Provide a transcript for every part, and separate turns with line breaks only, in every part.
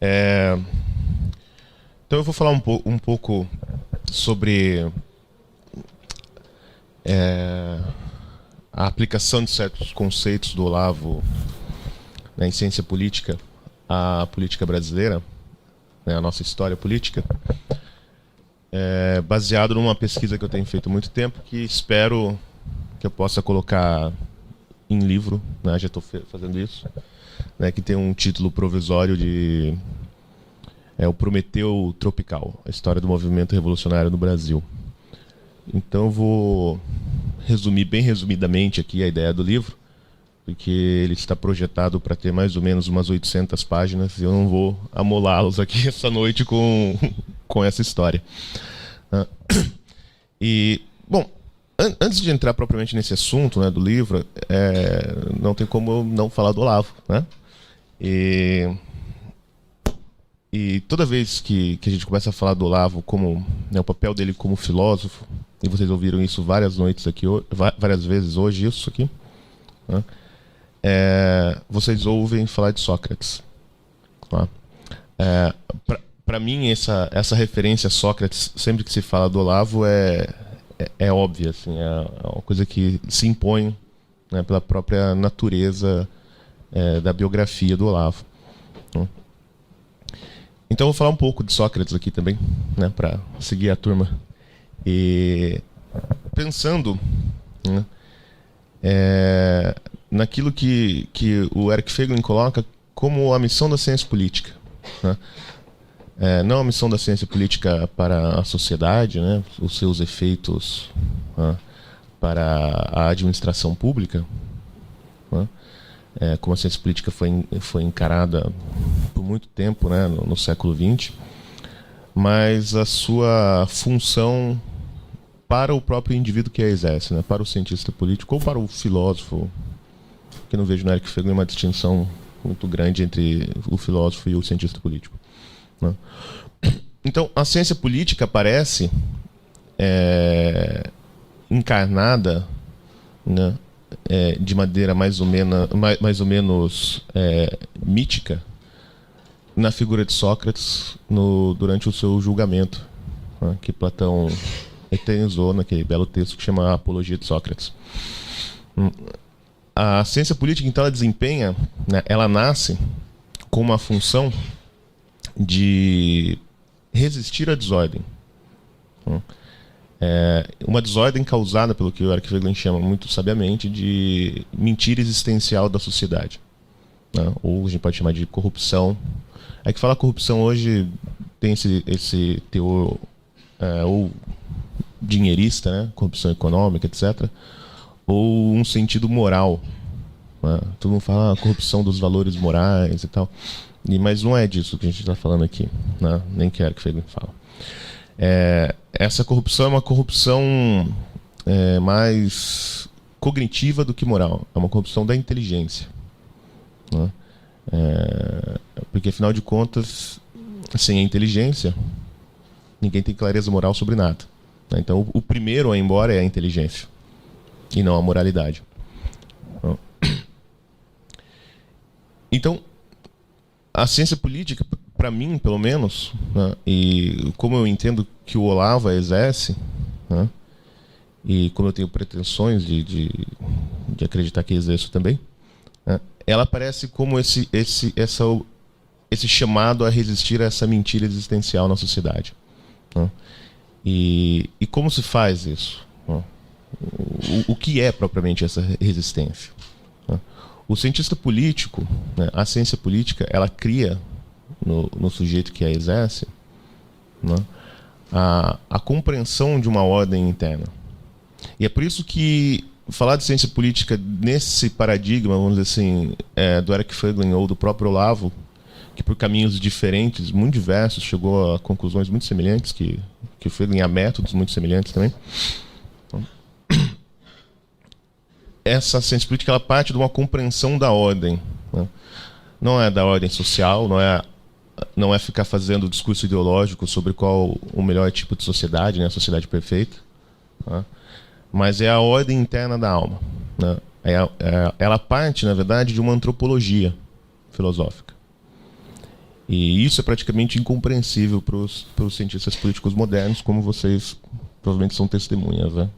É, então eu vou falar um pouco sobre a aplicação de certos conceitos do Olavo, né, em ciência política à política brasileira, né, a nossa história política, baseado numa pesquisa que eu tenho feito há muito tempo, que espero que eu possa colocar em livro, né, já estou fazendo isso, né, que tem um título provisório de o Prometeu Tropical, a história do movimento revolucionário no Brasil. Então eu vou resumir bem resumidamente aqui a ideia do livro, porque ele está projetado para ter mais ou menos umas 800 páginas, e eu não vou amolá-los aqui essa noite com essa história. E, bom, antes de entrar propriamente nesse assunto, né, do livro, não tem como eu não falar do Olavo, né? E toda vez que a gente começa a falar do Olavo como, né, o papel dele como filósofo, e vocês ouviram isso várias noites aqui, várias vezes hoje, isso aqui, né, vocês ouvem falar de Sócrates. Tá? Para mim, essa referência a Sócrates, sempre que se fala do Olavo, é óbvia, assim, é uma coisa que se impõe, né, pela própria natureza da biografia do Olavo. Né? Então eu vou falar um pouco de Sócrates aqui também, né, para seguir a turma. E pensando, né, naquilo que o Eric Feiglin coloca como a missão da ciência política. Né? Não a missão da ciência política para a sociedade, né, os seus efeitos, né, para a administração pública, né, como a ciência política foi encarada por muito tempo, né, no século XX, mas a sua função para o próprio indivíduo que a exerce, né, para o cientista político ou para o filósofo, que não vejo no Eric Feiglin uma distinção muito grande entre o filósofo e o cientista político. Né? Então, a ciência política aparece encarnada, né, de maneira mais ou menos mítica na figura de Sócrates durante o seu julgamento, né, que Platão eternizou naquele belo texto que chama a Apologia de Sócrates. A ciência política, então, ela desempenha, né, ela nasce com uma função de resistir à desordem. Uma desordem causada pelo que o Eric Feiglin chama muito sabiamente de mentira existencial da sociedade. Né? Ou a gente pode chamar de corrupção. É que falar corrupção hoje tem esse teor ou dinheirista, né? Corrupção econômica, etc. Ou um sentido moral. Né? Todo mundo fala corrupção dos valores morais e tal. Mas não é disso que a gente está falando aqui, né? Nem que Eric Feiglin fala. Essa corrupção é uma corrupção mais cognitiva do que moral. É uma corrupção da inteligência. Né? Porque, afinal de contas, sem a inteligência, ninguém tem clareza moral sobre nada. Né? Então, o primeiro a ir embora é a inteligência, e não a moralidade. Então, a ciência política, para mim, pelo menos, né, e como eu entendo que o Olavo a exerce, né, e como eu tenho pretensões de acreditar que exerço também, né, ela aparece como esse chamado a resistir a essa mentira existencial na sociedade. Né? E como se faz isso? Né? O que é propriamente essa resistência? Né? O cientista político, né, a ciência política, ela cria no sujeito que a exerce, né, a compreensão de uma ordem interna. E é por isso que falar de ciência política nesse paradigma, vamos dizer assim, do Eric Feiglin ou do próprio Olavo, que por caminhos diferentes, muito diversos, chegou a conclusões muito semelhantes, que Feiglin a métodos muito semelhantes também. Essa ciência política, ela parte de uma compreensão da ordem. Né? Não é da ordem social, não é ficar fazendo discurso ideológico sobre qual o melhor tipo de sociedade, né? A sociedade perfeita. Né? Mas é a ordem interna da alma. Né? Ela parte, na verdade, de uma antropologia filosófica. E isso é praticamente incompreensível para os cientistas políticos modernos, como vocês provavelmente são testemunhas, né?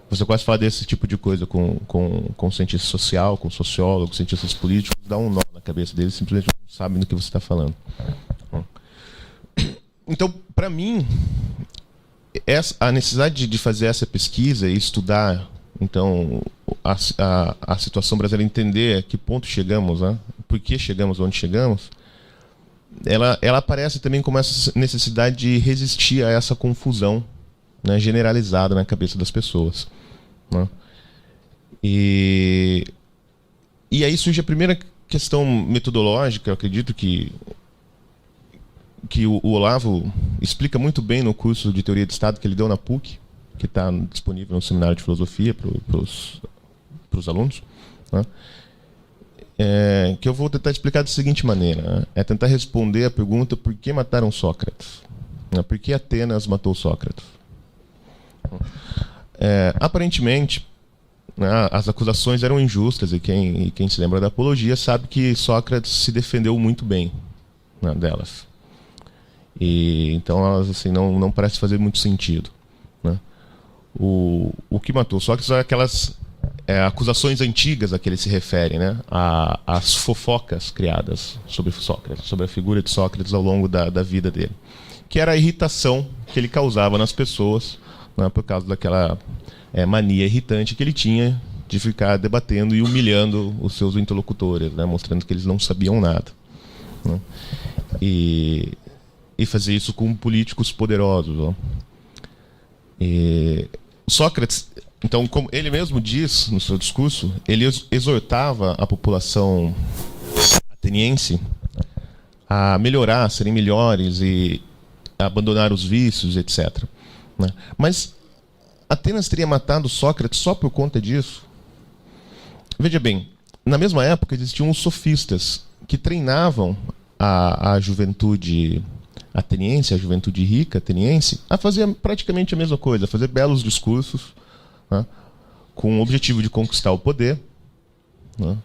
Você quase fala desse tipo de coisa com cientista social, com sociólogos, cientistas políticos, dá um nó na cabeça deles, simplesmente não sabem do que você está falando. Então, para mim, a necessidade de fazer essa pesquisa e estudar, então, a situação brasileira, entender a que ponto chegamos, né? Por que chegamos onde chegamos, ela aparece também como essa necessidade de resistir a essa confusão, né, generalizada na cabeça das pessoas, né? E aí surge a primeira questão metodológica. Eu acredito que o Olavo explica muito bem no curso de Teoria de Estado que ele deu na PUC, que está disponível no seminário de filosofia para os alunos, né? Que eu vou tentar explicar da seguinte maneira, né? É tentar responder a pergunta: por que mataram Sócrates? Por que Atenas matou Sócrates? Aparentemente, né, as acusações eram injustas, e quem se lembra da apologia sabe que Sócrates se defendeu muito bem, né, delas. E então elas assim, não parece fazer muito sentido, né? O que matou Sócrates são aquelas acusações antigas a que ele se refere, né? As fofocas criadas sobre Sócrates, sobre a figura de Sócrates ao longo da vida dele, que era a irritação que ele causava nas pessoas, né, por causa daquela mania irritante que ele tinha de ficar debatendo e humilhando os seus interlocutores, né, mostrando que eles não sabiam nada, né? E fazer isso com políticos poderosos, ó. Sócrates, então, como ele mesmo diz no seu discurso, ele exortava a população ateniense a melhorar, a serem melhores e a abandonar os vícios, etc., né? Mas Atenas teria matado Sócrates só por conta disso? Veja bem, na mesma época existiam os sofistas que treinavam a juventude ateniense, a juventude rica ateniense, a fazer praticamente a mesma coisa, a fazer belos discursos, né, com o objetivo de conquistar o poder, né?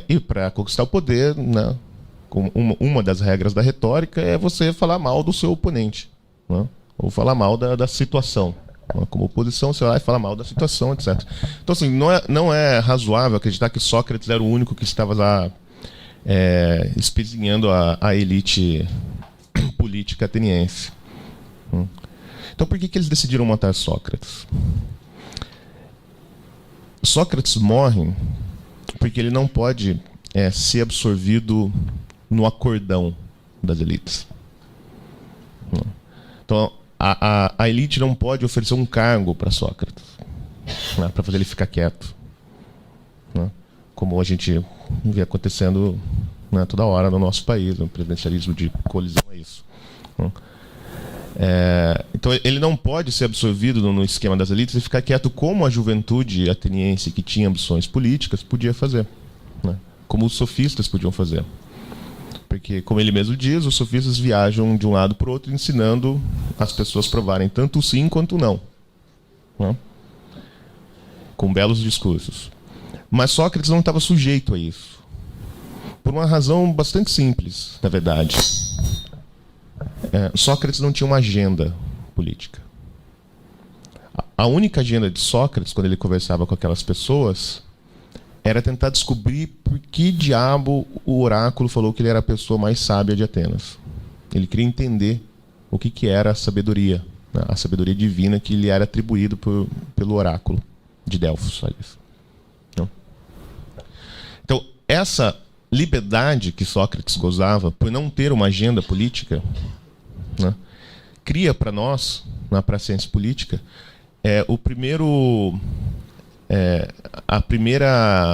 E para conquistar o poder, né, uma das regras da retórica é você falar mal do seu oponente, né, ou falar mal da situação. Como oposição, você vai lá e fala mal da situação, etc. Então, assim, não é razoável acreditar que Sócrates era o único que estava lá espezinhando a elite política ateniense. Então, por que eles decidiram matar Sócrates? Sócrates morre porque ele não pode ser absorvido no acordão das elites. Então, a elite não pode oferecer um cargo para Sócrates, né, para fazer ele ficar quieto, né, como a gente vê acontecendo, né, toda hora no nosso país. O presidencialismo de colisão é isso, né? Então ele não pode ser absorvido no esquema das elites e ficar quieto, como a juventude ateniense que tinha ambições políticas podia fazer, né, como os sofistas podiam fazer. Porque, como ele mesmo diz, os sofistas viajam de um lado para o outro, ensinando as pessoas a provarem tanto o sim quanto o não, né, com belos discursos. Mas Sócrates não estava sujeito a isso, por uma razão bastante simples, na verdade. Sócrates não tinha uma agenda política. A única agenda de Sócrates, quando ele conversava com aquelas pessoas, era tentar descobrir por que diabo o oráculo falou que ele era a pessoa mais sábia de Atenas. Ele queria entender o que era a sabedoria, né? A sabedoria divina que lhe era atribuído pelo oráculo de Delfos. Então, essa liberdade que Sócrates gozava por não ter uma agenda política, né, cria para nós, para a ciência política, a primeira,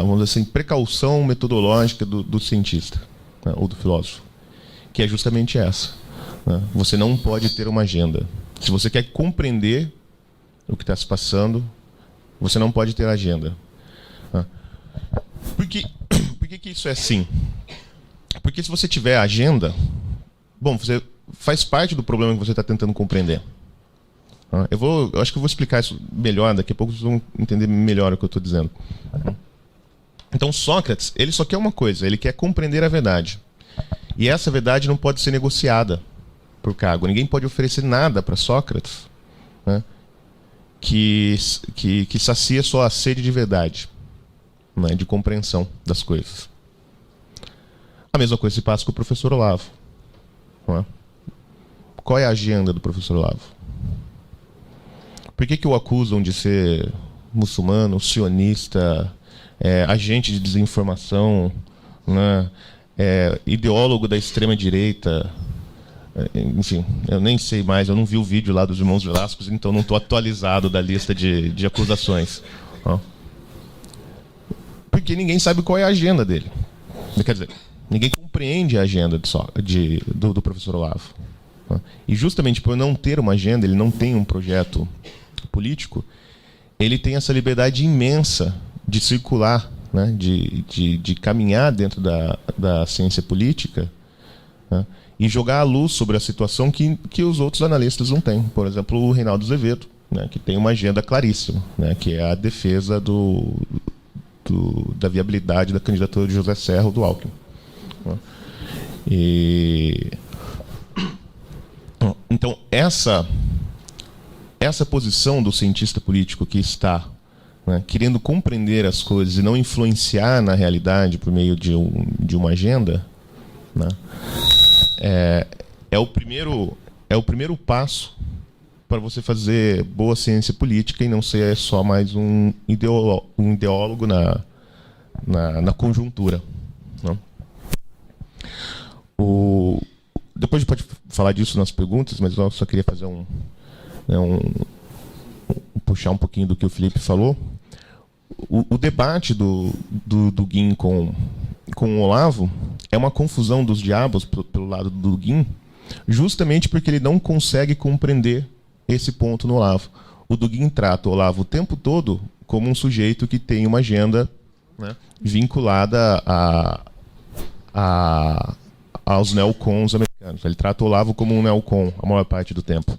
vamos dizer assim, precaução metodológica do cientista, né, ou do filósofo, que é justamente essa, né? Você não pode ter uma agenda. Se você quer compreender o que está se passando, você não pode ter agenda, né? Por que isso é assim? Porque se você tiver agenda, bom, você faz parte do problema que você está tentando compreender. Eu acho que eu vou explicar isso melhor, daqui a pouco vocês vão entender melhor o que eu estou dizendo. Então Sócrates, ele só quer uma coisa, ele quer compreender a verdade. E essa verdade não pode ser negociada por cargo. Ninguém pode oferecer nada para Sócrates, né, que sacia só a sede de verdade, né, de compreensão das coisas. A mesma coisa se passa com o professor Olavo. Né? Qual é a agenda do professor Olavo? Por que o acusam de ser muçulmano, sionista, agente de desinformação, né, ideólogo da extrema-direita? Enfim, eu nem sei mais, eu não vi o vídeo lá dos irmãos Velascos, então não estou atualizado da lista de acusações. Ó. Porque ninguém sabe qual é a agenda dele. Quer dizer, ninguém compreende a agenda do professor Olavo. Ó. E justamente por não ter uma agenda, ele não tem um projeto político, ele tem essa liberdade imensa de circular, né, de caminhar dentro da ciência política, né, e jogar a luz sobre a situação que os outros analistas não têm. Por exemplo, o Reinaldo Azevedo, né, que tem uma agenda claríssima, né, que é a defesa da viabilidade da candidatura de José Serra ou do Alckmin. Né. Então, essa posição do cientista político que está, né, querendo compreender as coisas e não influenciar na realidade por meio de uma agenda, né, é o primeiro passo para você fazer boa ciência política e não ser só mais um ideólogo na conjuntura. Né? Depois a gente pode falar disso nas perguntas, mas eu só queria fazer puxar um pouquinho do que o Felipe falou. O debate do Guim com o Olavo é uma confusão dos diabos pelo lado do Guim, justamente porque ele não consegue compreender esse ponto no Olavo. O Dugin trata o Olavo o tempo todo como um sujeito que tem uma agenda, né, vinculada aos neocons americanos. Ele trata o Olavo como um neocon a maior parte do tempo.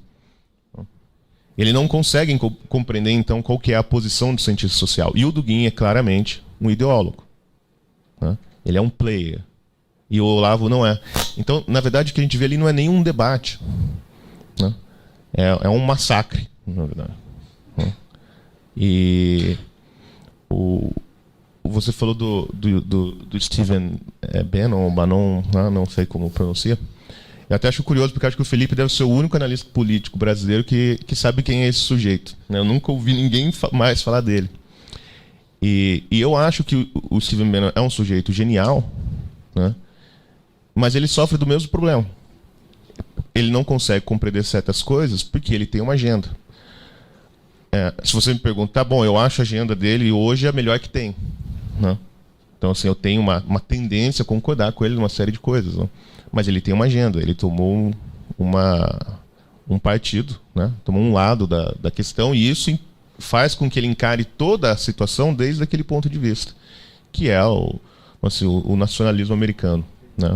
Ele não consegue compreender, então, qual que é a posição do cientista social. E o Dugin é claramente um ideólogo. Né? Ele é um player. E o Olavo não é. Então, na verdade, o que a gente vê ali não é nenhum debate. Né? É um massacre, na verdade. Né? E você falou do Stephen Bannon, não sei como pronuncia. Eu até acho curioso, porque acho que o Felipe deve ser o único analista político brasileiro que sabe quem é esse sujeito. Né? Eu nunca ouvi ninguém mais falar dele. E eu acho que o Stephen Bannon é um sujeito genial, né? Mas ele sofre do mesmo problema. Ele não consegue compreender certas coisas porque ele tem uma agenda. Se você me perguntar, bom, eu acho a agenda dele hoje a melhor que tem. Né? Então, assim, eu tenho uma tendência a concordar com ele numa série de coisas. Né? Mas ele tem uma agenda, ele tomou um partido, né? Tomou um lado da questão, e isso faz com que ele encare toda a situação desde aquele ponto de vista, que é o nacionalismo americano, né?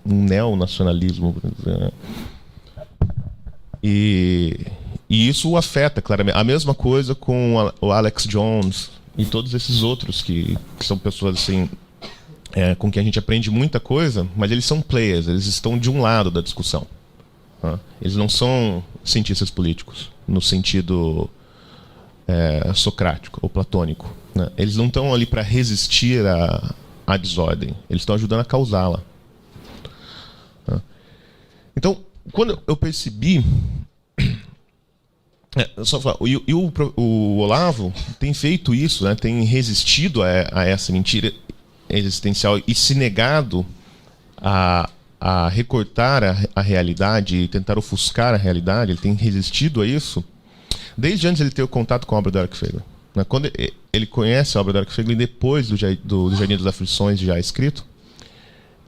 Um neonacionalismo. Né? E isso o afeta claramente. A mesma coisa com o Alex Jones e todos esses outros que são pessoas assim, com quem a gente aprende muita coisa, mas eles são players, eles estão de um lado da discussão. Tá? Eles não são cientistas políticos, no sentido socrático ou platônico. Né? Eles não estão ali para resistir à desordem, eles estão ajudando a causá-la. Tá? Então, quando eu percebi... só falar, o Olavo tem feito isso, né? Tem resistido a essa mentira existencial e se negado a recortar a realidade e tentar ofuscar a realidade. Ele tem resistido a isso desde antes de ele ter o contato com a obra do Eric Feiglin. Quando ele conhece a obra do Eric Feiglin depois do Jardim das Aflições já escrito,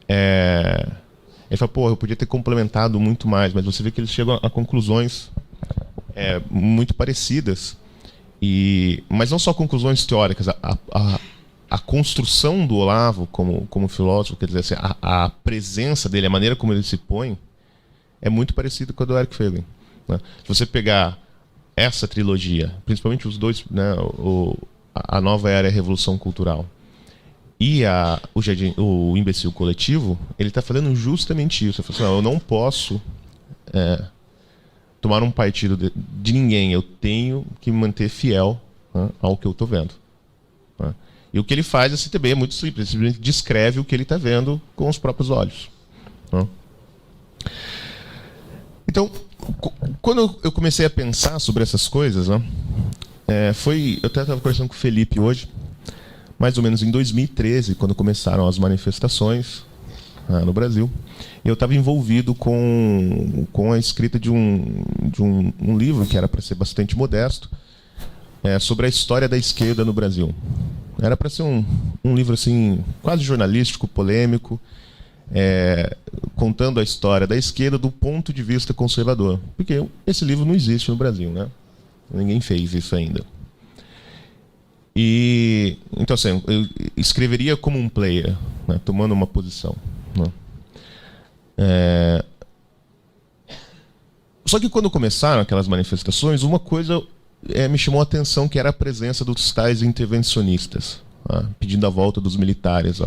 ele fala, pô, eu podia ter complementado muito mais, mas você vê que eles chegam a conclusões muito parecidas, mas não só conclusões teóricas. A construção do Olavo como filósofo, quer dizer assim, a presença dele, a maneira como ele se põe, é muito parecida com a do Eric Feiglin. Né? Se você pegar essa trilogia, principalmente os dois, né, a Nova Era e a Revolução Cultural, E o imbecil coletivo, ele está fazendo justamente isso. Ele fala assim, não, eu não posso tomar um partido de ninguém. Eu tenho que me manter fiel, né, ao que eu estou vendo. Né? E o que ele faz, a CTB, é muito simples. Ele simplesmente descreve o que ele está vendo com os próprios olhos. Né? Então, quando eu comecei a pensar sobre essas coisas, né, eu até estava conversando com o Felipe hoje, mais ou menos em 2013, quando começaram as manifestações no Brasil, eu estava envolvido com a escrita de um livro que era para ser bastante modesto, sobre a história da esquerda no Brasil. Era para ser um livro assim, quase jornalístico, polêmico, contando a história da esquerda do ponto de vista conservador. Porque esse livro não existe no Brasil, né? Ninguém fez isso ainda. E então assim, eu escreveria como um player, né, tomando uma posição. Né? Só que quando começaram aquelas manifestações, uma coisa me chamou a atenção, que era a presença dos tais intervencionistas, né, pedindo a volta dos militares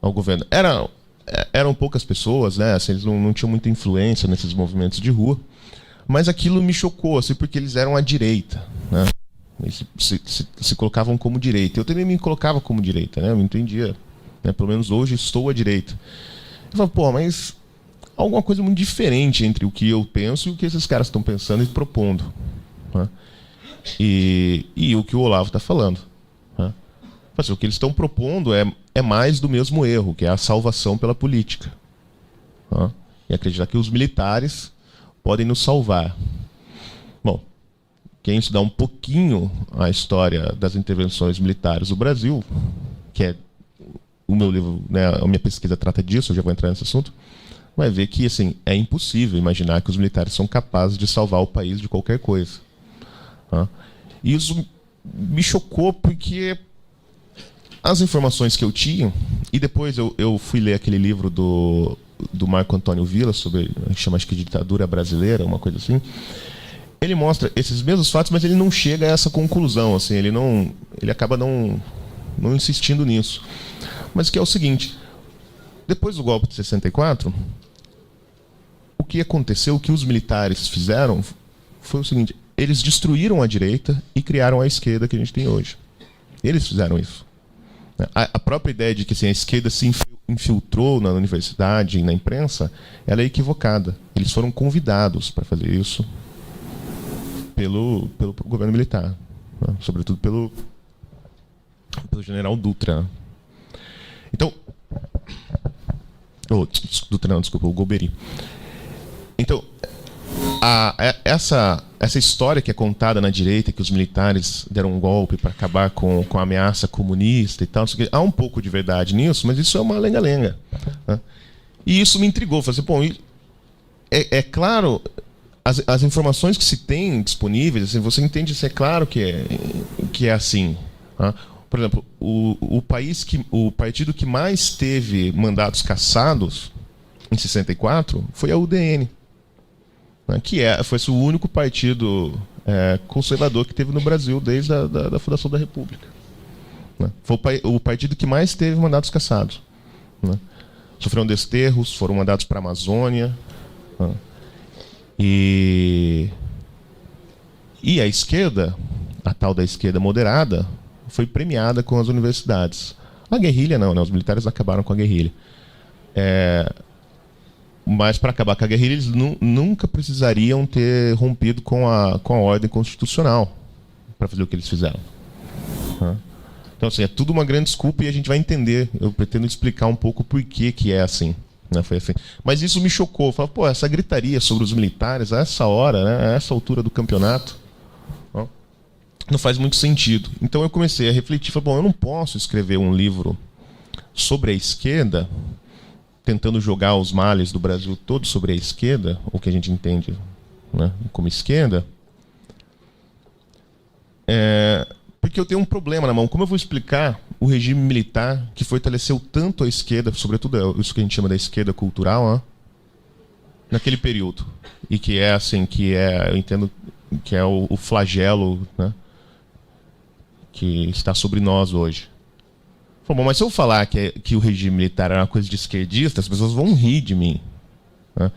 ao governo. Eram poucas pessoas, né, assim, eles não tinham muita influência nesses movimentos de rua, mas aquilo me chocou, assim, porque eles eram à direita, né? Eles se colocavam como direita. Eu também me colocava como direita, né? Eu me entendia, né? Pelo menos hoje estou à direita. Eu falava, pô, mas há alguma coisa muito diferente entre o que eu penso e o que esses caras estão pensando e propondo. Né? E o que o Olavo está falando. Né? Assim, o que eles estão propondo é mais do mesmo erro, que é a salvação pela política. Né? E acreditar que os militares podem nos salvar. Bom, quem estudar um pouquinho a história das intervenções militares do Brasil, que é o meu livro, né, a minha pesquisa trata disso, eu já vou entrar nesse assunto, vai ver que assim, é impossível imaginar que os militares são capazes de salvar o país de qualquer coisa. Tá? E isso me chocou porque as informações que eu tinha, e depois eu fui ler aquele livro do Marco Antônio Villa, sobre, chama acho que ditadura brasileira, uma coisa assim. Ele mostra esses mesmos fatos, mas ele não chega a essa conclusão, assim, ele acaba não insistindo nisso. Mas que é o seguinte, depois do golpe de 64, o que aconteceu, o que os militares fizeram foi o seguinte, eles destruíram a direita e criaram a esquerda que a gente tem hoje. Eles fizeram isso. A própria ideia de que assim, a esquerda se infiltrou na universidade e na imprensa, ela é equivocada. Eles foram convidados para fazer isso pelo governo militar, né? Sobretudo pelo general Dutra. Então, Dutra não, desculpa, o Golbery. Então, essa história que é contada na direita, que os militares deram um golpe para acabar com a ameaça comunista e tal, há um pouco de verdade nisso, mas isso é uma lenga-lenga. Né? E isso me intrigou. Falei assim, bom, é claro, as informações que se tem disponíveis, assim, você entende, isso é claro que é assim. Né? Por exemplo, o partido que mais teve mandatos cassados em 64 foi a UDN. Né, que foi o único partido conservador que teve no Brasil desde a fundação da República. Né, foi o partido que mais teve mandatos cassados. Né, sofreram desterros, foram mandados para a Amazônia. Né, e a esquerda, a tal da esquerda moderada, foi premiada com as universidades. A guerrilha não, né, os militares acabaram com a guerrilha. Mas para acabar com a guerrilha, eles nunca precisariam ter rompido com a ordem constitucional para fazer o que eles fizeram. Então, assim, é tudo uma grande desculpa e a gente vai entender. Eu pretendo explicar um pouco por que é assim. Né? Foi assim. Mas isso me chocou. Eu falei, pô, essa gritaria sobre os militares a essa hora, né, a essa altura do campeonato, não faz muito sentido. Então eu comecei a refletir. Falei, bom, eu não posso escrever um livro sobre a esquerda tentando jogar os males do Brasil todo sobre a esquerda, o que a gente entende, né, como esquerda, porque eu tenho um problema na mão. Como eu vou explicar o regime militar que fortaleceu tanto a esquerda, sobretudo isso que a gente chama da esquerda cultural, né, naquele período, e que é assim, eu entendo que é o flagelo, né, que está sobre nós hoje. Falou, bom, mas se eu falar que o regime militar era uma coisa de esquerdista, as pessoas vão rir de mim. Né?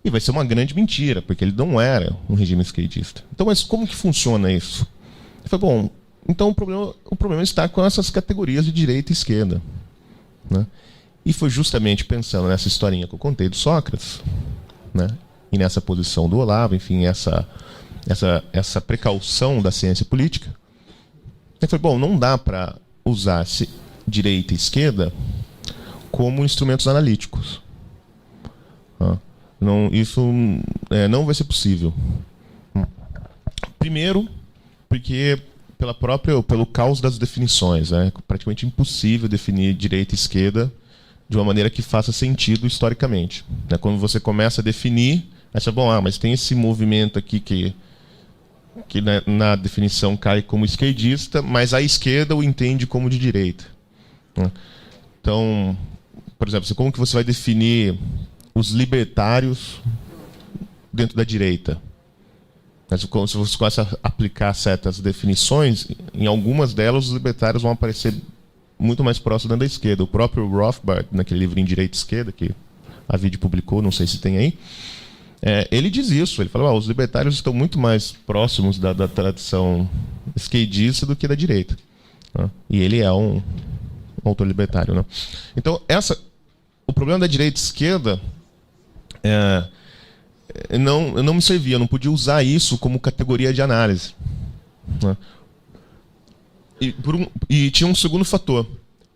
E vai ser uma grande mentira, porque ele não era um regime esquerdista. Então, mas como que funciona isso? Ele falou, bom, então o problema está com essas categorias de direita e esquerda. Né? E foi justamente pensando nessa historinha que eu contei do Sócrates, né? E nessa posição do Olavo, enfim, essa precaução da ciência política. Ele falou, bom, não dá para usar direita e esquerda como instrumentos analíticos. Não, isso não vai ser possível. Primeiro, porque pelo caos das definições. É praticamente impossível definir direita e esquerda de uma maneira que faça sentido historicamente. Quando você começa a definir, aí você fala, bom, mas tem esse movimento aqui que na definição cai como esquerdista, mas a esquerda o entende como de direita. Então, por exemplo, como que você vai definir os libertários dentro da direita? Se você começa a aplicar certas definições, em algumas delas os libertários vão aparecer muito mais próximos da esquerda. O próprio Rothbard, naquele livro em Direita e Esquerda, que a Vide publicou, não sei se tem aí, ele diz isso. Ele fala, os libertários estão muito mais próximos da tradição esquerdista do que da direita. E ele é um autor libertário. Né? Então, o problema da direita e esquerda não me servia, eu não podia usar isso como categoria de análise. Né? E tinha um segundo fator,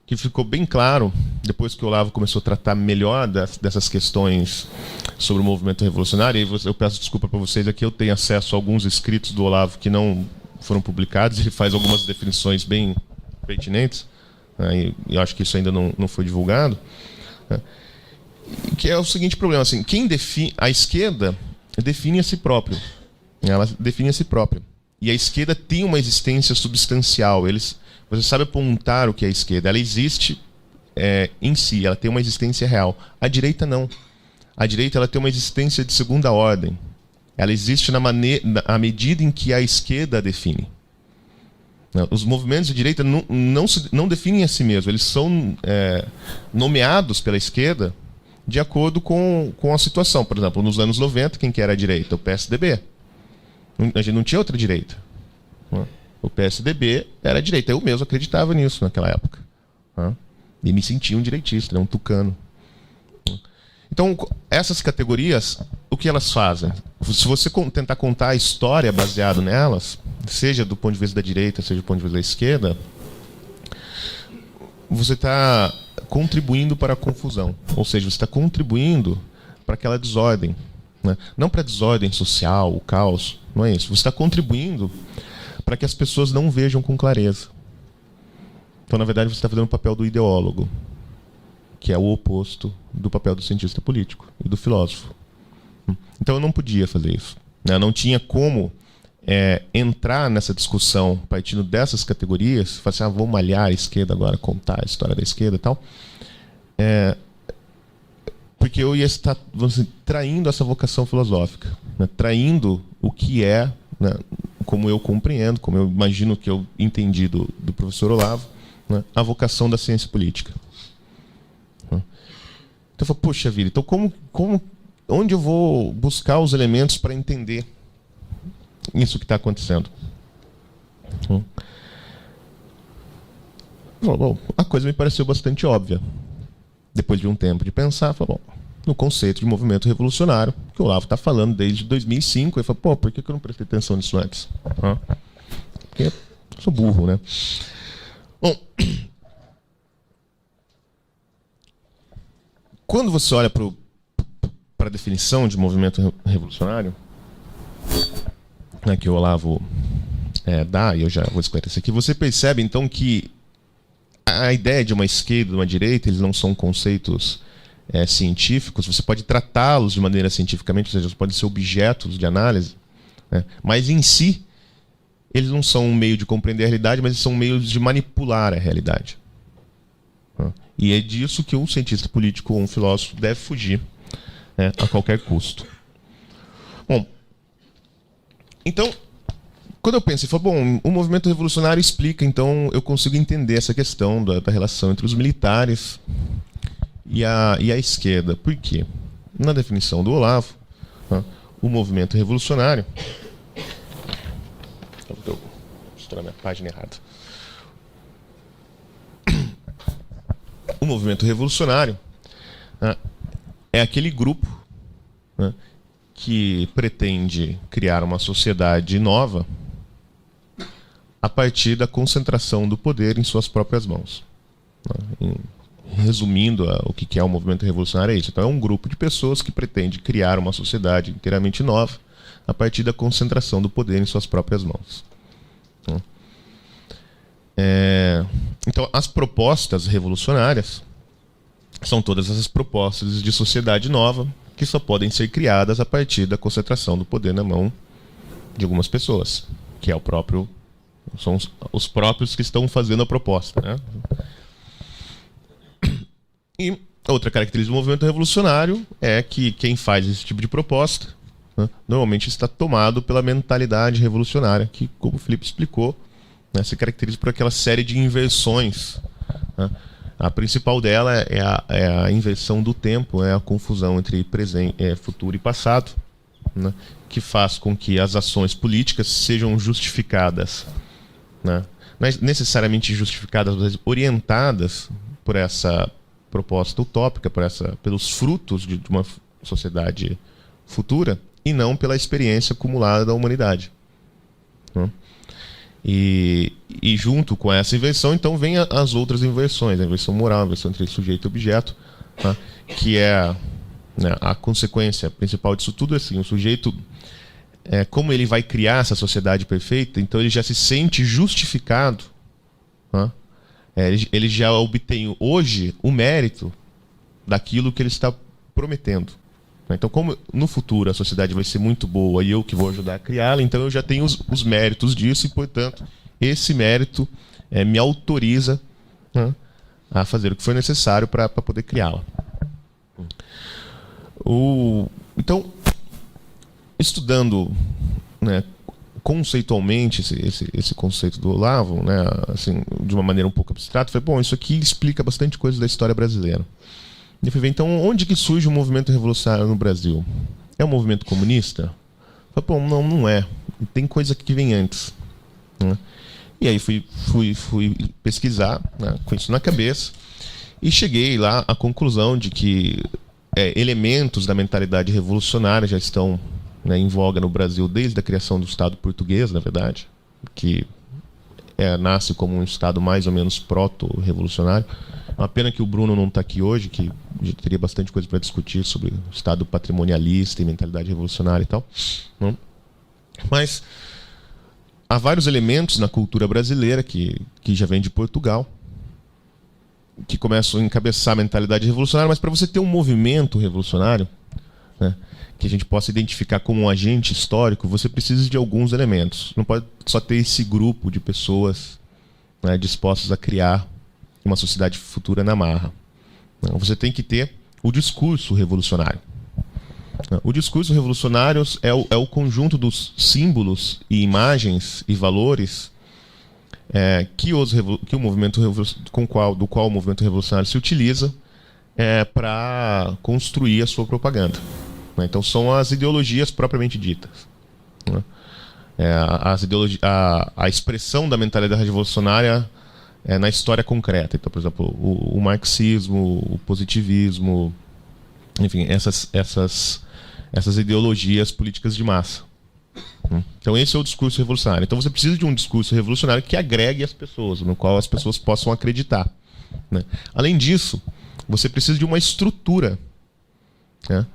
que ficou bem claro, depois que o Olavo começou a tratar melhor dessas questões sobre o movimento revolucionário, e eu peço desculpa para vocês, aqui eu tenho acesso a alguns escritos do Olavo que não foram publicados, ele faz algumas definições bem pertinentes, e eu acho que isso ainda não foi divulgado, né? Que é o seguinte problema, assim, a esquerda define a si própria, ela define a si própria. E a esquerda tem uma existência substancial. Você sabe apontar o que é a esquerda. Ela existe em si, ela tem uma existência real. A direita não. A direita ela tem uma existência de segunda ordem. Ela existe à medida em que a esquerda a define. Os movimentos de direita não definem a si mesmos. Eles são nomeados pela esquerda de acordo com a situação. Por exemplo, nos anos 90, quem que era a direita? O PSDB. A gente não tinha outra direita. O PSDB era a direita. Eu mesmo acreditava nisso naquela época. E me sentia um direitista, um tucano. Então, essas categorias, o que elas fazem? Se você tentar contar a história baseado nelas, seja do ponto de vista da direita, seja do ponto de vista da esquerda, você está contribuindo para a confusão. Ou seja, você está contribuindo para aquela desordem. Né? Não para a desordem social, o caos, não é isso. Você está contribuindo para que as pessoas não vejam com clareza. Então, na verdade, você está fazendo o papel do ideólogo, que é o oposto do papel do cientista político e do filósofo. Então, eu não podia fazer isso. Eu não tinha como entrar nessa discussão partindo dessas categorias, falar assim, vou malhar a esquerda agora, contar a história da esquerda e tal, porque eu ia estar, vamos dizer, traindo essa vocação filosófica, né? Traindo o que né, como eu compreendo, como eu imagino que eu entendi do professor Olavo, né, a vocação da ciência política. Então eu falo, poxa vida, então onde eu vou buscar os elementos para entender isso que está acontecendo? Bom, a coisa me pareceu bastante óbvia. Depois de um tempo de pensar, falei, bom, no conceito de movimento revolucionário, que o Olavo está falando desde 2005, eu falei, por que eu não prestei atenção nisso antes? Porque eu sou burro, né? Bom, quando você olha para a definição de movimento revolucionário, que o Olavo dá, e eu já vou esclarecer aqui, você percebe então que a ideia de uma esquerda e de uma direita, eles não são conceitos científicos, você pode tratá-los de maneira cientificamente, ou seja, eles podem ser objetos de análise, né? Mas em si, eles não são um meio de compreender a realidade, mas eles são meios de manipular a realidade. E é disso que um cientista político ou um filósofo deve fugir, a qualquer custo. Bom, então, quando eu pensei, falei, bom, o movimento revolucionário explica, então eu consigo entender essa questão da relação entre os militares e a esquerda. Por quê? Na definição do Olavo, né, o movimento revolucionário... Estou mostrando a minha página errada. O movimento revolucionário, né, é aquele grupo, né, que pretende criar uma sociedade nova a partir da concentração do poder em suas próprias mãos. Resumindo o que é o movimento revolucionário, é isso. Então é um grupo de pessoas que pretende criar uma sociedade inteiramente nova a partir da concentração do poder em suas próprias mãos. Então as propostas revolucionárias são todas essas propostas de sociedade nova que só podem ser criadas a partir da concentração do poder na mão de algumas pessoas, que é são os próprios que estão fazendo a proposta, né? E outra característica do movimento revolucionário é que quem faz esse tipo de proposta, né, normalmente está tomado pela mentalidade revolucionária, que, como o Felipe explicou, né, se caracteriza por aquela série de inversões, né? A principal dela é a inversão do tempo, a confusão entre futuro e passado, né, que faz com que as ações políticas sejam justificadas, né, não necessariamente justificadas, mas orientadas por essa proposta utópica, pelos frutos de uma sociedade futura, e não pela experiência acumulada da humanidade, né? E junto com essa inversão, então, vem as outras inversões, a inversão moral, a inversão entre sujeito e objeto, né, que é, né, a consequência principal disso tudo. Assim, o sujeito, como ele vai criar essa sociedade perfeita, então ele já se sente justificado, né, ele já obtém hoje o mérito daquilo que ele está prometendo. Então, como no futuro a sociedade vai ser muito boa e eu que vou ajudar a criá-la, então eu já tenho os méritos disso e, portanto, esse mérito me autoriza, né, a fazer o que for necessário para poder criá-la. Então, estudando, né, conceitualmente esse conceito do Olavo, né, assim, de uma maneira um pouco abstrata, falei, bom, isso aqui explica bastante coisa da história brasileira. E eu fui ver, então, onde que surge o movimento revolucionário no Brasil? É um movimento comunista? Eu falei, bom, não é. Tem coisa que vem antes, né? E aí fui pesquisar, né, com isso na cabeça, e cheguei lá à conclusão de que elementos da mentalidade revolucionária já estão, né, em voga no Brasil desde a criação do Estado português, na verdade, que nasce como um Estado mais ou menos proto-revolucionário. É uma pena que o Bruno não está aqui hoje, que já teria bastante coisa para discutir sobre o Estado patrimonialista e mentalidade revolucionária e tal, né? Mas há vários elementos na cultura brasileira que já vem de Portugal, que começam a encabeçar a mentalidade revolucionária, mas para você ter um movimento revolucionário, né, que a gente possa identificar como um agente histórico, você precisa de alguns elementos. Não pode só ter esse grupo de pessoas, né, dispostas a criar uma sociedade futura na marra. Você tem que ter o discurso revolucionário. O discurso revolucionário é o conjunto dos símbolos e imagens e valores do qual o movimento revolucionário se utiliza para construir a sua propaganda. Então são as ideologias propriamente ditas, né? A expressão da mentalidade revolucionária na história concreta. Então, por exemplo, o marxismo, o positivismo, enfim, essas ideologias políticas de massa. Então esse é o discurso revolucionário. Então você precisa de um discurso revolucionário que agregue as pessoas, no qual as pessoas possam acreditar, né? Além disso, você precisa de uma estrutura, né,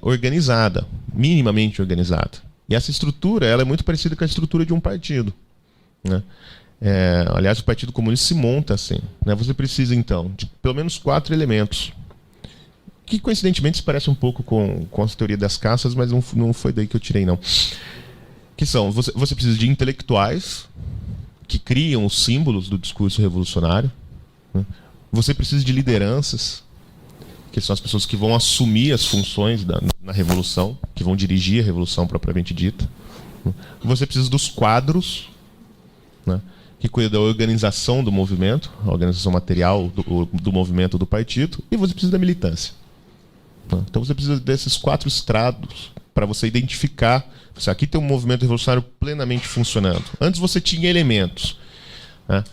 organizada, minimamente organizada. E essa estrutura, ela é muito parecida com a estrutura de um partido, né? Aliás, o Partido Comunista se monta assim, né? Você precisa, então, de pelo menos 4 elementos, que coincidentemente se parece um pouco com a teoria das caças, mas não foi daí que eu tirei, não. Que são, você precisa de intelectuais que criam os símbolos do discurso revolucionário, né? Você precisa de lideranças, que são as pessoas que vão assumir as funções na revolução, que vão dirigir a revolução propriamente dita, Você precisa dos quadros, né, que cuida da organização do movimento, a organização material do movimento do partido, e você precisa da militância. Então você precisa desses 4 estrados para você identificar. Aqui tem um movimento revolucionário plenamente funcionando. Antes você tinha elementos, né,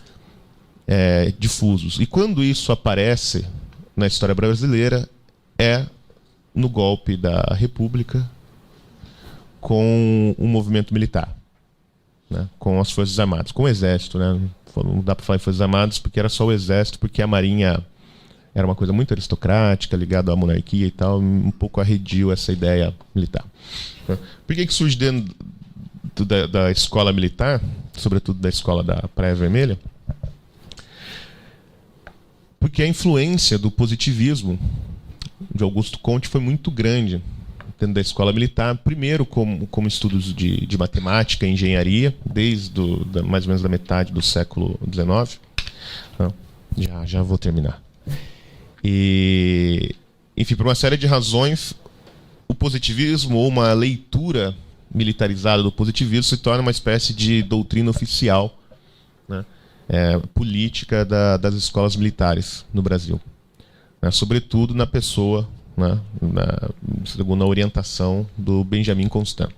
difusos. E quando isso aparece na história brasileira é no golpe da República com o movimento militar, né, com as Forças Armadas, com o Exército. Né, não dá para falar em Forças Armadas porque era só o Exército, porque a Marinha era uma coisa muito aristocrática, ligada à monarquia e tal, um pouco arredio essa ideia militar. Por que surge dentro da escola militar, sobretudo da escola da Praia Vermelha? Porque a influência do positivismo de Augusto Conte foi muito grande dentro da escola militar, primeiro como estudos de matemática e engenharia, desde mais ou menos da metade do século XIX. Já vou terminar. E, enfim, por uma série de razões, o positivismo, ou uma leitura militarizada do positivismo, se torna uma espécie de doutrina oficial, né, política das escolas militares no Brasil, né, sobretudo na pessoa, né, segundo a orientação do Benjamin Constant.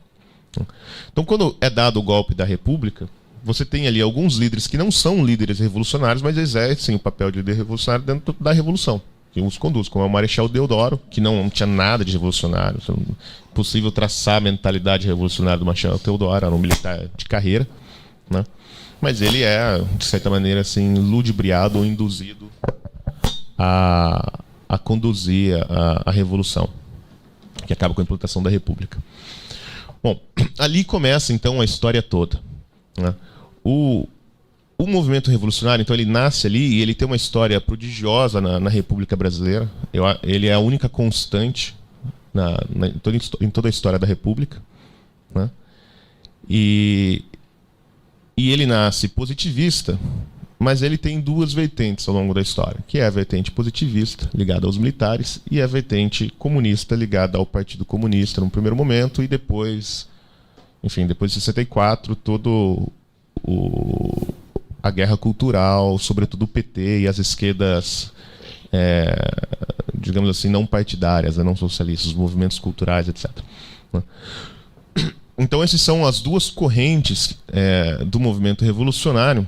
Então, quando é dado o golpe da República, você tem ali alguns líderes que não são líderes revolucionários, mas exercem o papel de líder revolucionário dentro da Revolução, que os conduz, como é o Marechal Deodoro, que não tinha nada de revolucionário. É possível traçar a mentalidade revolucionária do Marechal Deodoro, era um militar de carreira, né? Mas ele é, de certa maneira, assim, ludibriado ou induzido a conduzir a Revolução, que acaba com a implantação da República. Bom, ali começa, então, a história toda, né? O movimento revolucionário, então, ele nasce ali e ele tem uma história prodigiosa na República Brasileira. Ele é a única constante em toda a história da República, né? E ele nasce positivista, mas ele tem 2 vertentes ao longo da história, que é a vertente positivista, ligada aos militares, e a vertente comunista, ligada ao Partido Comunista, no primeiro momento, e depois, enfim, depois de 64, a guerra cultural, sobretudo o PT e as esquerdas, digamos assim, não partidárias, não socialistas, os movimentos culturais, etc. Então, essas são as 2 correntes do movimento revolucionário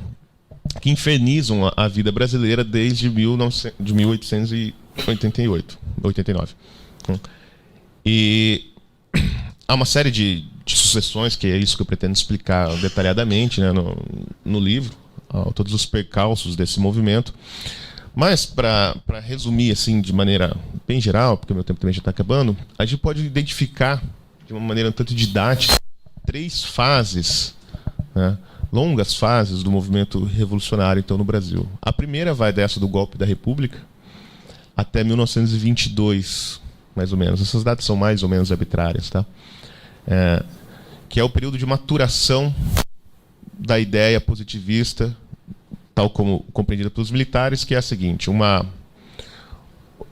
que infernizam a vida brasileira desde 1889. E há uma série de sucessões, que é isso que eu pretendo explicar detalhadamente, né, no livro, todos os percalços desse movimento. Mas, para resumir assim, de maneira bem geral, porque o meu tempo também já está acabando, a gente pode identificar, de uma maneira um tanto didática, 3 fases, né, longas fases do movimento revolucionário, então, no Brasil. A primeira vai dessa do golpe da República até 1922, mais ou menos. Essas datas são mais ou menos arbitrárias, tá? Que é o período de maturação da ideia positivista, tal como compreendida pelos militares, que é a seguinte: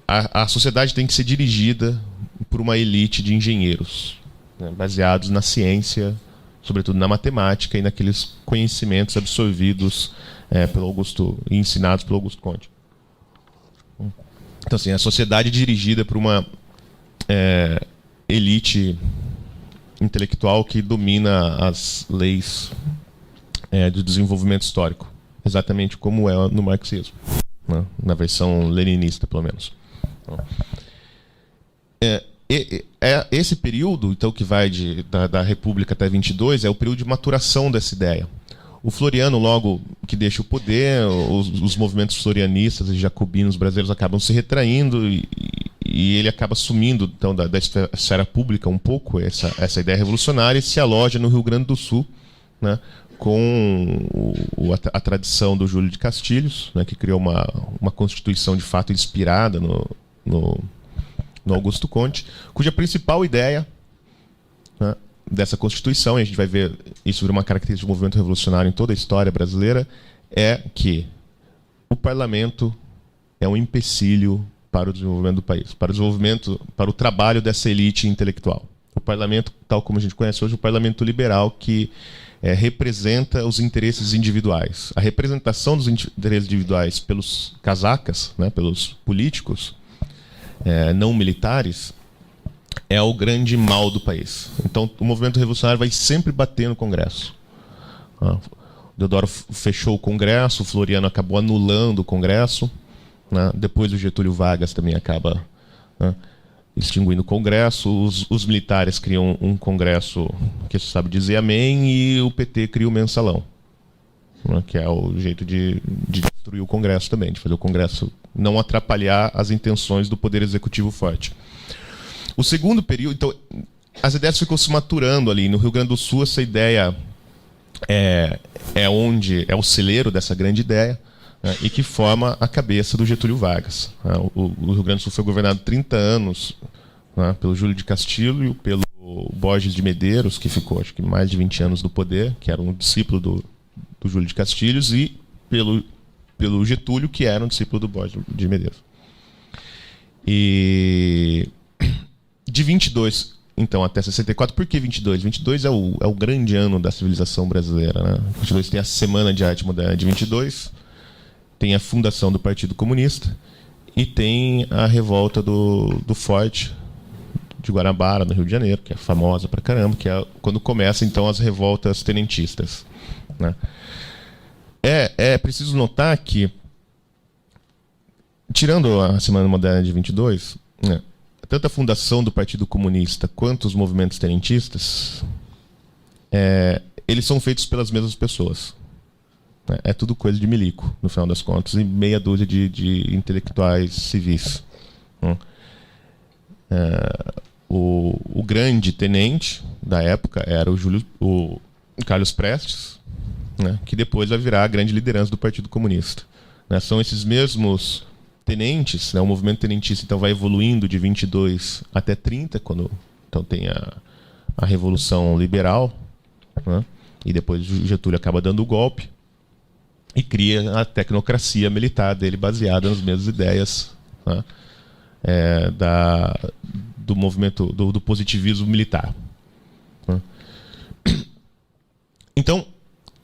a sociedade tem que ser dirigida por uma elite de engenheiros, né, baseados na ciência, sobretudo na matemática e naqueles conhecimentos absorvidos pelo Augusto e ensinados pelo Augusto Conte. Então, assim, a sociedade é dirigida por uma elite intelectual que domina as leis de desenvolvimento histórico, exatamente como é no marxismo, né? Na versão leninista, pelo menos. Esse período, então, que vai da República até 22, é o período de maturação dessa ideia. O Floriano, logo que deixa o poder, os movimentos florianistas e jacobinos brasileiros acabam se retraindo e ele acaba sumindo, então, da esfera pública um pouco, essa ideia revolucionária, e se aloja no Rio Grande do Sul, né, com a tradição do Júlio de Castilhos, né, que criou uma constituição de fato inspirada no Augusto Conte, cuja principal ideia, né, dessa Constituição, e a gente vai ver isso vira uma característica do movimento revolucionário em toda a história brasileira, é que o parlamento é um empecilho para o desenvolvimento do país, para o trabalho dessa elite intelectual. O parlamento, tal como a gente conhece hoje, o parlamento liberal, que representa os interesses individuais. A representação dos interesses individuais pelos casacas, né, pelos políticos não militares, é o grande mal do país. Então, o movimento revolucionário vai sempre bater no Congresso. O Deodoro fechou o Congresso, o Floriano acabou anulando o Congresso, né? Depois o Getúlio Vargas também acaba, né, extinguindo o Congresso. Os militares criam um Congresso que se sabe dizer amém, e o PT cria o mensalão, né, que é o jeito de destruir o Congresso também, de fazer o Congresso não atrapalhar as intenções do Poder Executivo forte. O segundo período, então, as ideias ficam se maturando ali. No Rio Grande do Sul, essa ideia onde é o celeiro dessa grande ideia, né, e que forma a cabeça do Getúlio Vargas. O Rio Grande do Sul foi governado 30 anos, né, pelo Júlio de Castilho e pelo Borges de Medeiros, que ficou acho que mais de 20 anos no poder, que era um discípulo do Júlio de Castilhos, e pelo Getúlio, que era um discípulo do Borges de Medeiros. E de 22, então, até 64, por que 22? 22 é o grande ano da civilização brasileira, né? 22 tem a Semana de Arte Moderna de 22, tem a fundação do Partido Comunista e tem a revolta do Forte de Guanabara, no Rio de Janeiro, que é famosa pra caramba, que é quando começam, então, as revoltas tenentistas, né? É preciso notar que, tirando a Semana Moderna de 22, né, tanto a fundação do Partido Comunista quanto os movimentos tenentistas, eles são feitos pelas mesmas pessoas. É tudo coisa de milico, no final das contas, e meia dúzia de intelectuais civis. O grande tenente da época era o Carlos Prestes, né, que depois vai virar a grande liderança do Partido Comunista. Né, são esses mesmos tenentes, né, o movimento tenentista então vai evoluindo de 22 até 30, quando então tem a Revolução Liberal, né, e depois o Getúlio acaba dando o golpe e cria a tecnocracia militar dele, baseada nas mesmas ideias, né, do movimento do positivismo militar. Né. Então,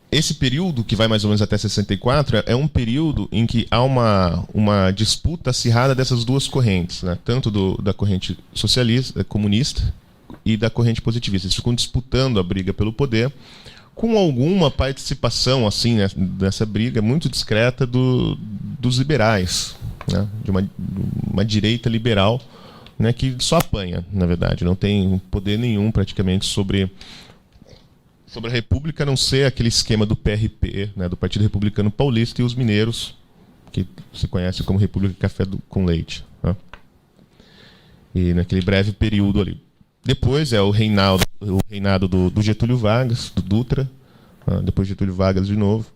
esse período, que vai mais ou menos até 64, é um período em que há uma disputa acirrada dessas duas correntes, né? Tanto da corrente socialista, comunista, e da corrente positivista. Eles ficam disputando a briga pelo poder, com alguma participação assim, né, nessa briga muito discreta dos liberais, né? De uma direita liberal, né, que só apanha, na verdade, não tem poder nenhum praticamente sobre a República, a não ser aquele esquema do PRP, né, do Partido Republicano Paulista, e os mineiros, que se conhece como República Café com Leite. Né? E naquele breve período ali. Depois é o reinado do Getúlio Vargas, do Dutra, depois Getúlio Vargas de novo.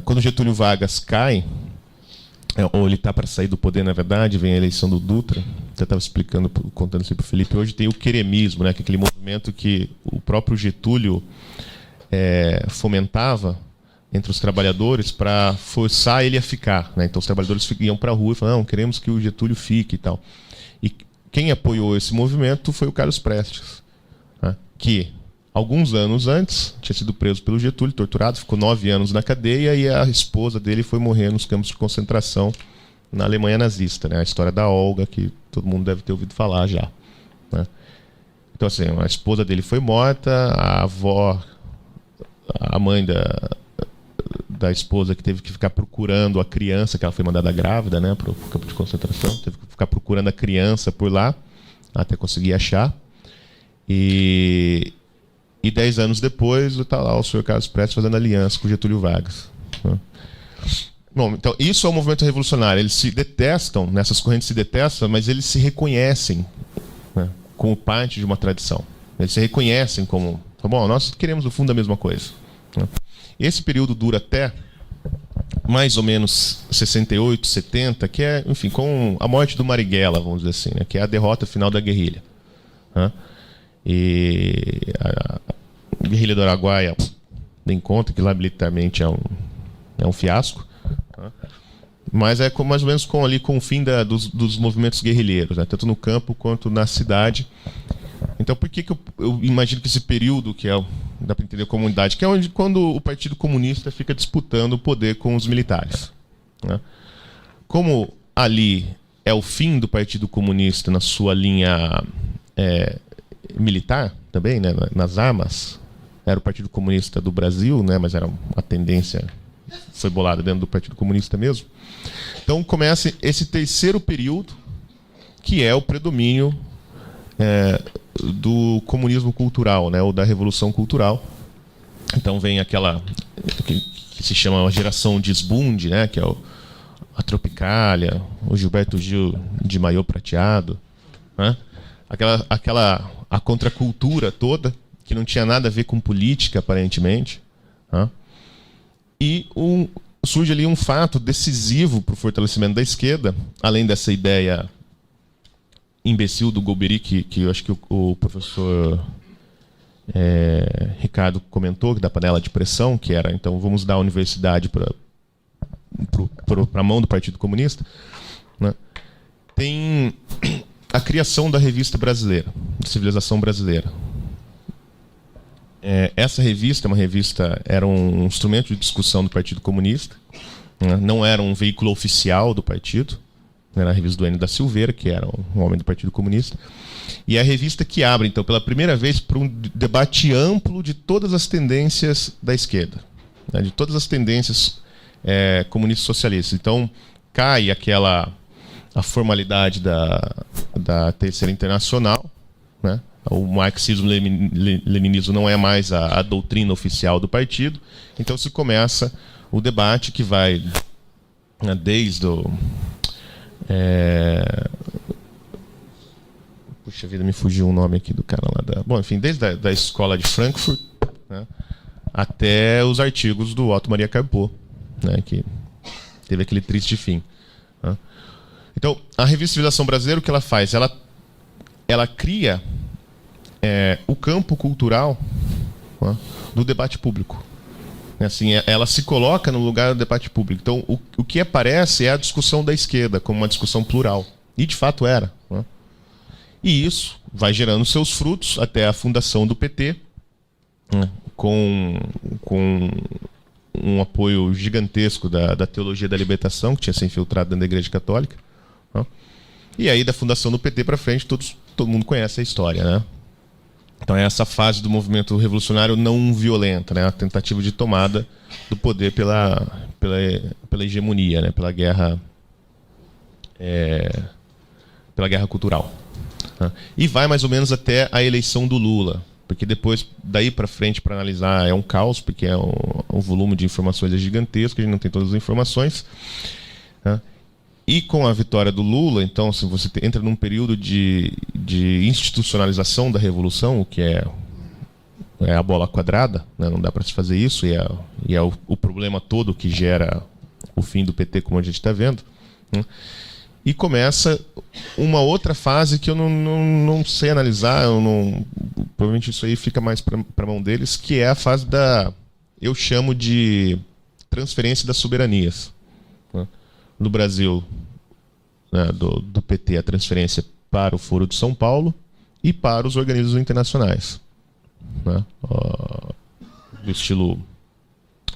Quando Getúlio Vargas cai, ou ele está para sair do poder, na verdade, vem a eleição do Dutra. Eu estava contando isso para o Felipe. Hoje tem o queremismo, né, que é aquele movimento que o próprio Getúlio fomentava entre os trabalhadores para forçar ele a ficar. Né? Então os trabalhadores iam para a rua e falavam, não, queremos que o Getúlio fique e tal. E quem apoiou esse movimento foi o Carlos Prestes, né, que alguns anos antes tinha sido preso pelo Getúlio, torturado, ficou 9 anos na cadeia, e a esposa dele foi morrer nos campos de concentração na Alemanha nazista, né? A história da Olga, que todo mundo deve ter ouvido falar já. Né? Então, assim, a esposa dele foi morta, a avó, a mãe da esposa, que teve que ficar procurando a criança, que ela foi mandada grávida, né, para o campo de concentração, teve que ficar procurando a criança por lá, até conseguir achar. E 10 anos depois, está lá o senhor Carlos Prestes fazendo aliança com o Getúlio Vargas. Né? Bom, então, isso é o movimento revolucionário. Eles se detestam, nessas correntes se detestam, mas eles se reconhecem, né, como parte de uma tradição. Eles se reconhecem como, bom, nós queremos no fundo a mesma coisa. Né? Esse período dura até mais ou menos 68, 70, que é, enfim, com a morte do Marighella, vamos dizer assim, né, que é a derrota final da guerrilha. Né? E a guerrilha do Araguaia, nem conta que lá militarmente é um fiasco. Né? Mas é mais ou menos com o fim dos movimentos guerrilheiros, né? Tanto no campo quanto na cidade. Então, por que eu imagino que esse período, que dá para entender a comunidade, que é quando o Partido Comunista fica disputando o poder com os militares, né? Como ali é o fim do Partido Comunista na sua linha militar também, né, nas armas, era o Partido Comunista do Brasil, né, mas era uma tendência, foi bolada dentro do Partido Comunista mesmo. Então começa esse terceiro período, que é o predomínio do comunismo cultural, né, ou da revolução cultural. Então vem aquela que se chama a geração Desbunde, né, que é a Tropicália, o Gilberto Gil de maiô prateado, né? A contracultura toda, que não tinha nada a ver com política, aparentemente, né? E surge ali um fato decisivo para o fortalecimento da esquerda, além dessa ideia imbecil do Golbery, que eu acho que o professor Ricardo comentou, da panela de pressão, que era, então, vamos dar a universidade para a mão do Partido Comunista, né? Tem a criação da Revista Brasileira, Civilização Brasileira. Essa revista, era um instrumento de discussão do Partido Comunista, né? Não era um veículo oficial do partido, era a revista do N. da Silveira, que era um homem do Partido Comunista, e é a revista que abre, então, pela primeira vez, para um debate amplo de todas as tendências da esquerda, né? De todas as tendências comunistas socialistas. Então, cai a formalidade da Terceira Internacional, né? O marxismo-leninismo não é mais a doutrina oficial do partido. Então se começa o debate que vai, né, desde puxa vida, me fugiu o nome aqui do cara lá bom, enfim, desde da escola de Frankfurt, né, até os artigos do Otto Maria Carpo, né, que teve aquele triste fim, né? Então, a Revista Civilização Brasileira, o que ela faz? Ela cria o campo cultural, né, do debate público. Assim, ela se coloca no lugar do debate público. Então, o que aparece é a discussão da esquerda, como uma discussão plural. E, de fato, era, né? E isso vai gerando seus frutos até a fundação do PT, né, com um apoio gigantesco da teologia da libertação, que tinha se infiltrado dentro da Igreja Católica, né? E aí, da fundação do PT para frente, todo mundo conhece a história, né? Então é essa fase do movimento revolucionário não violenta, né? A tentativa de tomada do poder pela hegemonia, né? Pela guerra cultural, né? E vai mais ou menos até a eleição do Lula, porque depois, daí para frente, para analisar, é um caos, porque um volume de informações gigantesco, a gente não tem todas as informações, né? E com a vitória do Lula, então, se você entra num período de institucionalização da revolução, o que é a bola quadrada, né? Não dá para se fazer isso, e é o problema todo que gera o fim do PT, como a gente está vendo, né? E começa uma outra fase que eu não sei analisar, provavelmente isso aí fica mais para a mão deles, que é a fase eu chamo de transferência das soberanias, né? No Brasil, né, do PT, a transferência para o Foro de São Paulo e para os organismos internacionais, né, do estilo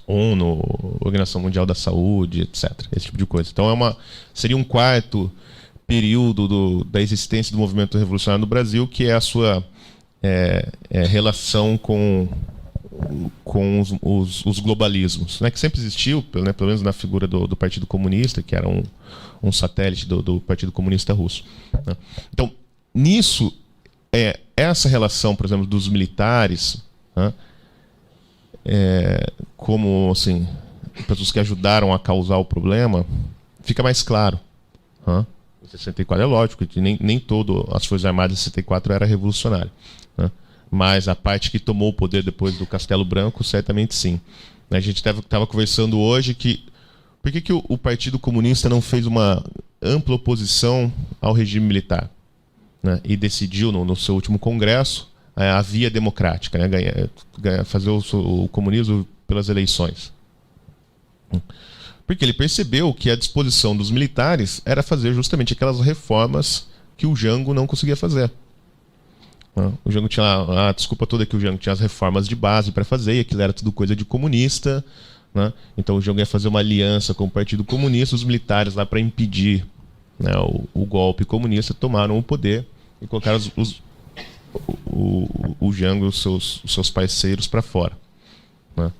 ONU, Organização Mundial da Saúde, etc. Esse tipo de coisa. Então seria um quarto período da existência do movimento revolucionário no Brasil, que é a sua relação com os globalismos, né, que sempre existiu, pelo menos na figura do Partido Comunista, que era um satélite do Partido Comunista Russo, né? Então, nisso, essa relação, por exemplo, dos militares, né, como assim, pessoas que ajudaram a causar o problema, fica mais claro, né? Em 64 é lógico que nem todo as Forças Armadas de 64 era revolucionário, né? Mas a parte que tomou o poder depois do Castelo Branco, certamente sim. A gente estava conversando hoje por que o Partido Comunista não fez uma ampla oposição ao regime militar, né? E decidiu, no seu último congresso, a via democrática, né? Fazer o comunismo pelas eleições. Porque ele percebeu que a disposição dos militares era fazer justamente aquelas reformas que o Jango não conseguia fazer. Né? O Jango tinha lá, a desculpa toda é que o Jango tinha as reformas de base para fazer, e aquilo era tudo coisa de comunista. Né? Então o Jango ia fazer uma aliança com o Partido Comunista, os militares lá para impedir, né, o golpe comunista, tomaram o poder e colocaram o Jango e os seus parceiros para fora. Né?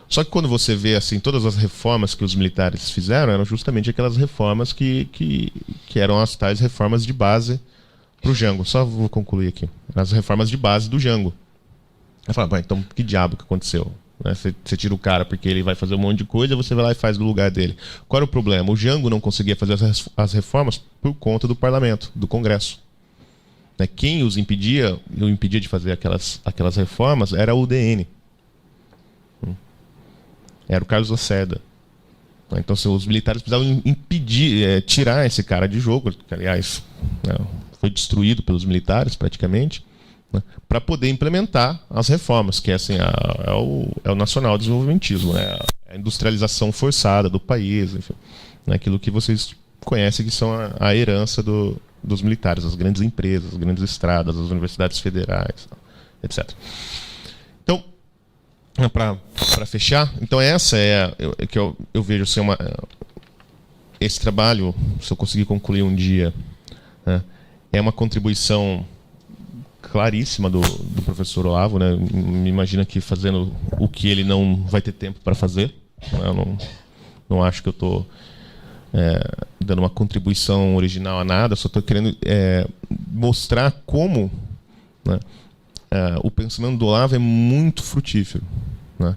Só que quando você vê assim, todas as reformas que os militares fizeram, eram justamente aquelas reformas que eram as tais reformas de base para o Jango. Só vou concluir aqui. As reformas de base do Jango. Aí fala, então que diabo que aconteceu? Né? Você tira o cara porque ele vai fazer um monte de coisa, você vai lá e faz no lugar dele. Qual era o problema? O Jango não conseguia fazer as reformas por conta do parlamento, do Congresso. Né? Quem o impedia de fazer aquelas reformas era o UDN. Era o Carlos Lacerda. Então, os militares precisavam impedir, tirar esse cara de jogo, que, aliás, foi destruído pelos militares, praticamente, né, para poder implementar as reformas, que assim, é o nacional desenvolvimentismo, né, a industrialização forçada do país, enfim, né, aquilo que vocês conhecem que são a herança dos militares, as grandes empresas, as grandes estradas, as universidades federais, etc. Então, para fechar, então essa que eu vejo assim, esse trabalho, se eu conseguir concluir um dia, né, é uma contribuição claríssima do professor Olavo, né? Me imagina que fazendo o que ele não vai ter tempo para fazer, né? Eu não acho que eu estou dando uma contribuição original a nada, só estou querendo mostrar como, né, o pensamento do Olavo é muito frutífero, né?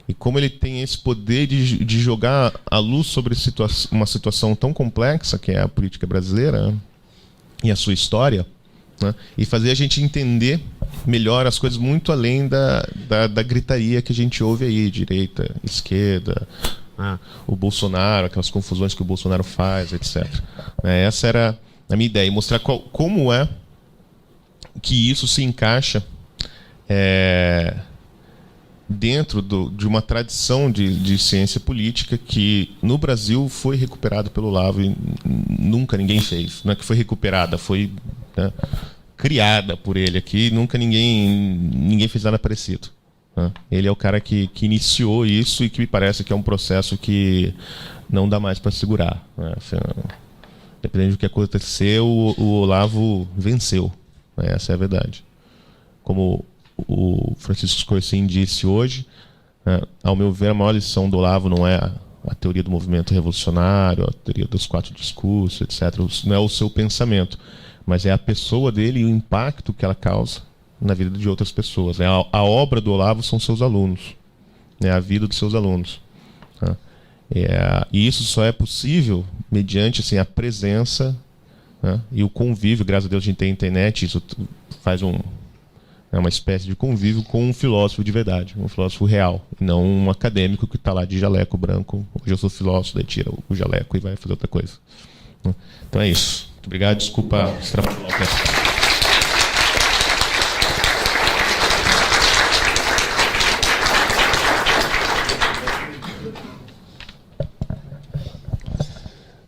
E como ele tem esse poder de jogar a luz sobre uma situação tão complexa que é a política brasileira, né, e a sua história, né, e fazer a gente entender melhor as coisas muito além da gritaria que a gente ouve aí, direita, esquerda, o Bolsonaro, aquelas confusões que o Bolsonaro faz, etc. Essa era a minha ideia, mostrar como é que isso se encaixa dentro de uma tradição de ciência política que no Brasil foi recuperado pelo Olavo e nunca ninguém fez. Não é que foi recuperada, foi, né, criada por ele aqui, nunca ninguém fez nada parecido. Né? Ele é o cara que iniciou isso e que me parece que é um processo que não dá mais para segurar. Né? Assim, dependendo do que aconteceu, o Olavo venceu. Né? Essa é a verdade. Como o Francisco Scorsin disse hoje, ao meu ver, a maior lição do Olavo não é a teoria do movimento revolucionário, a teoria dos 4 discursos, etc. Não é o seu pensamento, mas é a pessoa dele e o impacto que ela causa na vida de outras pessoas. A obra do Olavo são seus alunos, né, a vida dos seus alunos. E isso só é possível mediante assim, a presença, né, e o convívio. Graças a Deus a gente tem internet, isso faz uma espécie de convívio com um filósofo de verdade, um filósofo real, e não um acadêmico que está lá de jaleco branco. Hoje eu sou filósofo, daí tira o jaleco e vai fazer outra coisa. Então é isso. Muito obrigado, desculpa extrapolar o tempo.